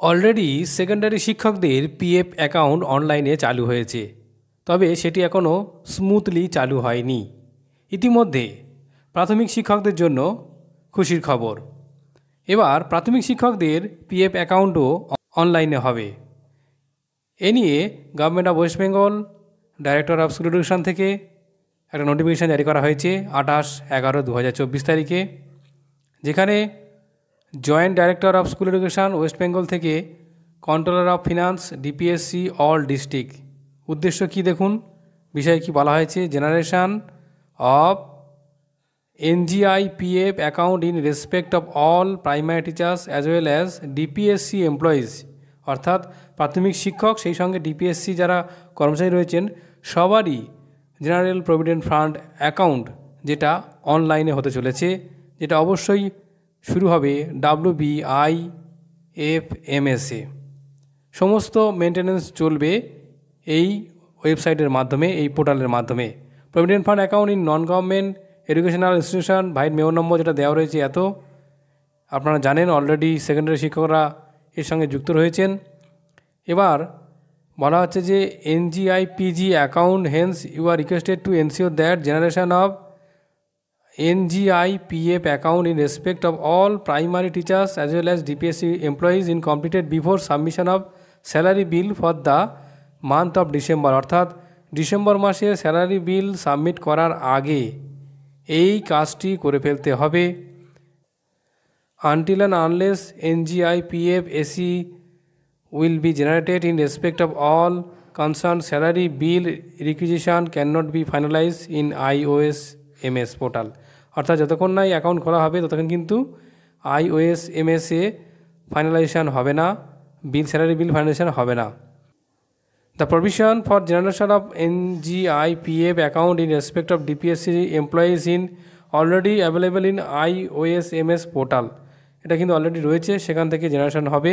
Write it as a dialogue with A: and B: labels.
A: Already secondary শিক্ষকদের PF account অনলাইনে চালু হয়েছে, তবে সেটি এখনও স্মুথলি চালু হয়নি। ইতিমধ্যে প্রাথমিক শিক্ষকদের জন্য খুশির খবর, এবার প্রাথমিক শিক্ষকদের পিএফ অ্যাকাউন্টও অনলাইনে হবে। এ নিয়ে government of West Bengal director of school education থেকে একটা নোটিফিকেশান জারি করা হয়েছে 28/11/2024 তারিখে, যেখানে joint director of school education West Bengal থেকে controller of finance DPSC all district, উদ্দেশ্য কি দেখুন, বিষয়ে কি বলা হয়েছে। Generation of NGI PF account in respect of all primary teachers as well as DPSC employees, অর্থাৎ প্রাথমিক শিক্ষক সেই সঙ্গে ডিপিএসসি যারা কর্মচারী রয়েছেন সবারই জেনারেল প্রভিডেন্ট ফান্ড অ্যাকাউন্ট যেটা অনলাইনে হতে চলেছে, যেটা অবশ্যই শুরু হবে WBIFMS-এ। সমস্ত মেনটেন্যান্স চলবে এই ওয়েবসাইটের মাধ্যমে, এই পোর্টালের মাধ্যমে। Provident fund account in non government educational institution, white memo number যেটা দেওয়া রয়েছে এত, আপনারা জানেন অলরেডি সেকেন্ডারি শিক্ষকরা এর সঙ্গে যুক্ত রয়েছেন। এবার বলা হচ্ছে যে NGIPG account, hence you are requested to ensure that generation of NGIPF account in respect of all primary teachers as well as DPSC employees in completed before submission of salary bill for the month of December, অর্থাৎ December মাসে salary বিল submit করার আগে এই কাজটি করে ফেলতে হবে। Until and unless NGIPF SE will be generated in respect of all concerned salary bill requisition cannot be finalized in IOSMS portal, অর্থাৎ যতক্ষণ না এই অ্যাকাউন্ট খোলা হবে ততক্ষণ কিন্তু IOSMS-এ ফাইনালাইজেশন হবে না, স্যালারি বিল ফাইনালাইজেশন হবে না। The provision for generation of NGIPF account in respect of DPSC employees in already available in IOSMS portal, এটা কিন্তু অলরেডি রয়েছে, সেখান থেকে জেনারেশন হবে।